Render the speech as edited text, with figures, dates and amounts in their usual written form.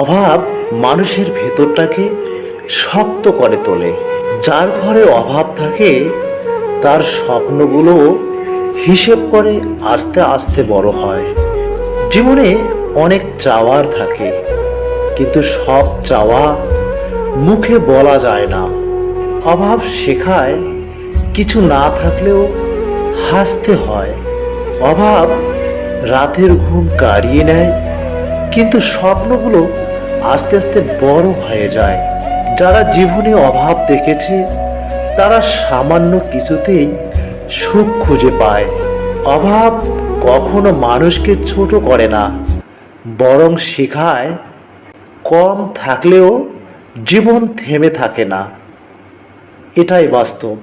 অভাব মানুষের ভেতরটাকে শক্ত করে তোলে। যার ঘরে অভাব থাকে তার স্বপ্নগুলো হিসেব করে আস্তে আস্তে বড় হয়। জীবনে অনেক চাওয়ার থাকে, কিন্তু সব চাওয়া মুখে বলা যায় না। অভাব শেখায় কিছু না থাকলেও হাসতে হয়। অভাব রাতের ঘুম কাড়িয়ে নেয়, কিন্তু স্বপ্নগুলো আস্তে আস্তে বড় হয়ে যায়। যারা জীবনে অভাব দেখেছে তারা সামান্য কিছুতেই সুখ খুঁজে পায়। অভাব কখনো মানুষকে ছোট করে না, বরং শেখায় কম থাকলেও জীবন থেমে থাকে না। এটাই বাস্তব।